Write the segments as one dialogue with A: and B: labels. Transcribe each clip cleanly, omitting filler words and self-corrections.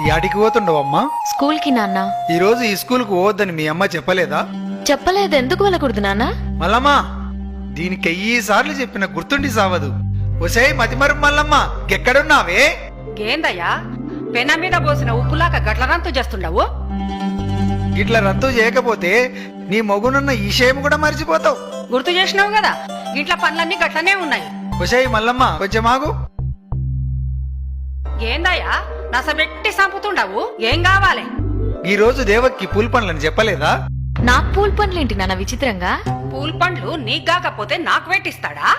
A: యాడికి పోతుండవమ్మా?
B: స్కూల్ కి నాన్న.
A: ఈ రోజు ఈ స్కూల్ కు పోవద్దని మీ అమ్మ చెప్పలేదా?
B: చెప్పలేదు. ఎందుకు వెళ్ళకూడదు నాన్న?
A: మల్లమ్మ, దీనికి 1000 సార్లు చెప్పిన గుర్తుండి సావదు. ఒసే మతిమరు మల్లమ్మ, ఎక్కడున్నావే?
C: ఏందయ్యా పెన మీద పోసిన ఉప్పులాక గట్ల రంతు చేస్తుండవు?
A: ఇట్లా రద్దు చేయకపోతే నీ మొగునున్న ఈ విషయం కూడా మర్చిపోతావు.
C: గుర్తు చేసినావు కదా, ఇంట్లో పనులన్నీ గట్లనే ఉన్నాయి.
A: ఒసే మల్లమ్మ, కొంచెం ఆగు.
C: ఏందయ్యా నసబెట్టి సంపుతుండవు? ఏం కావాలి?
A: ఈ రోజు దేవక్కి పూల్ పనులని చెప్పలేదా?
B: నాకు పూల్ పనులేంటి నాన్న విచిత్రంగా?
C: పూల్ పండ్లు నీకు కాకపోతే నాకు పెట్టిస్తాడా?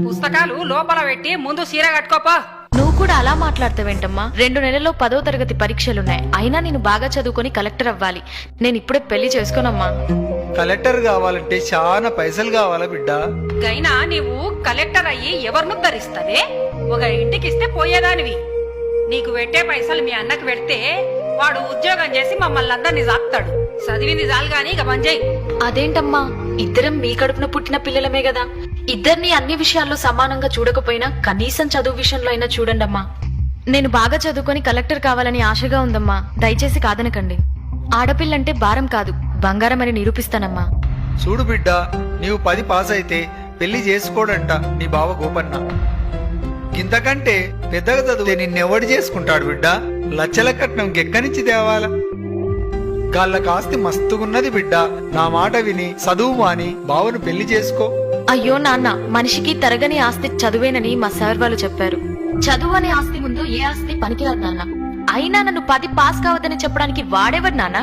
C: పుస్తకాలు లోపల పెట్టి ముందు సీర కట్టుకోపా.
B: నువ్వు కూడా అలా మాట్లాడతావేంటమ్మా? 2 నెలల్లో 10వ తరగతి పరీక్షలున్నాయి. అయినా నేను బాగా చదువుకొని కలెక్టర్ అవ్వాలి. నేను ఇప్పుడే పెళ్లి చేసుకోనమ్మా.
A: కలెక్టర్ కావాలంటే చాలా పైసలు కావాలా బిడ్డ?
C: గైనా నీవు కలెక్టర్ అయ్యి ఎవరిను ధరిస్తావే? ఒక ఇంటికిస్తే పోయేదానివి. నీకు పెట్టే పైసలు మీ అన్నకు పెడితే వాడు ఉద్యోగం చేసి మమ్మల్ని అందరినీ సాక్తాడు. చదివింది చాలు గాని ఇక మంజయ్.
B: అదేంటమ్మా, ఇద్దరం మీ కడుపున పుట్టిన పిల్లలమే కదా. ఇద్దరిని అన్ని విషయాల్లో సమానంగా చూడకపోయినా కనీసం చదువు విషయంలో అయినా చూడండమ్మా. నేను బాగా చదువుకొని కలెక్టర్ కావాలని ఆశగా ఉందమ్మా. దయచేసి కాదనకండి. ఆడపిల్లంటే భారం కాదు, బంగారం అని నిరూపిస్తానమ్మా.
A: చూడు బిడ్డ, నీవు 10 పాస్ అయితే పెళ్లి చేసుకోడంట నీ బావ గోపన్న. ఇంతకంటే పెద్దగా చదివితే నిన్నెవడు చేసుకుంటాడు బిడ్డ? లచ్చల కట్నం ఎక్కనిచ్చి తేవాలా? గాళ్ళకి ఆస్తి మస్తుగున్నది బిడ్డ. నా మాట విని చదువు మాని బావను పెళ్లి చేసుకో.
B: అయ్యో నాన్న, మనిషికి తరగని ఆస్తి చదువేనని మా సార్ వాళ్ళు చెప్పారు. చదువు అనే ఆస్తి ముందు ఏ ఆస్తి పనికిరాదు నాన్న. అయినా నన్ను 10 పాస్ కావద్దని చెప్పడానికి వాడేవాడు నాన్న?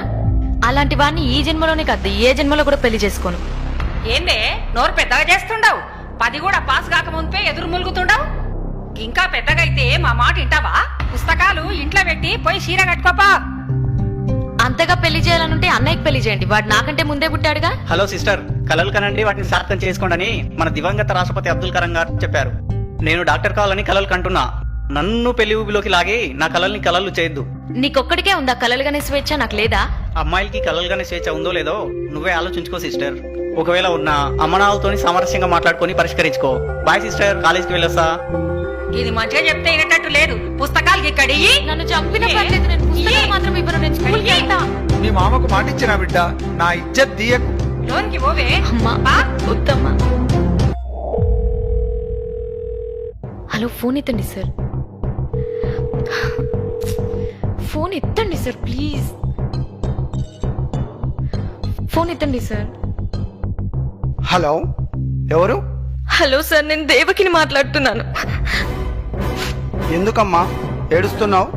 B: అలాంటి వాడిని ఈ జన్మలోనే కాదు, ఏ జన్మలో కూడా పెళ్లి చేసుకోను.
C: ఏందే నోరు పెద్దగా చేస్తుండవు? 10 కూడా పాస్ కాకముందే ఎదురు ములుగుతుండవు. ఇంకా పెద్దగైతే మా మాట వింటావా? పుస్తకాలు ఇంట్లో పెట్టి పోయి చీర కట్టుకోపా.
B: అంతగా పెళ్లి చేయాలనుంటే అన్నయ్యకి పెళ్లి చేయండి. వాడు నాకంటే ముందే పుట్టాడుగా.
D: హలో సిస్టర్, కలలు కనండి, వాటిని సార్థం చేసుకోండి మన దివంగత రాష్ట్రపతి అబ్దుల్ కలాం గారు చెప్పారు. నేను డాక్టర్ కావాలని కలలు కంటున్నా. నన్ను పెళ్లి ఊబిలోకి లాగి నా కలల్ని కలలు చేయొద్దు.
B: నీకొక్కడికే ఉందా కలలుగానే స్వేచ్ఛ? నాకు లేదా?
D: అమ్మాయిలకి కలలుగానే స్వేచ్ఛ ఉందో లేదో నువ్వే ఆలోచించుకో సిస్టర్. ఒకవేళ ఉన్నా అమ్మనాలతోని సామరస్యంగా మాట్లాడుకొని పరిష్కరించుకో. బాయ్ సిస్టర్, కాలేజీకి వెళ్ళొస్తా.
C: ఇది మంచిగా చెప్తే వినేటట్టు లేదు. పుస్తకాలకి ఇక్కడి
B: నన్ను చంపిన పర్లేదు, నేను పుస్తకాలు మాత్రం ఇవ్వను. నేను స్కూల్కి వెళ్తా.
A: మీ మామకు మాట ఇచ్చినా బిడ్డ, నా ఇజ్జత్ తీయకు.
C: లోన్కి పోవే.
B: అమ్మా, వద్దమ్మా. హలో, ఫోన్ ఎత్తండి సార్. ఫోన్ ఎత్తండి సార్, ప్లీజ్. ఫోన్ ఎత్తండి సార్.
A: హలో, ఎవరు?
B: హలో సార్, నేను దేవకిని మాట్లాడుతున్నాను.
E: ఎందుకమ్మా ఏడుస్తున్నావు?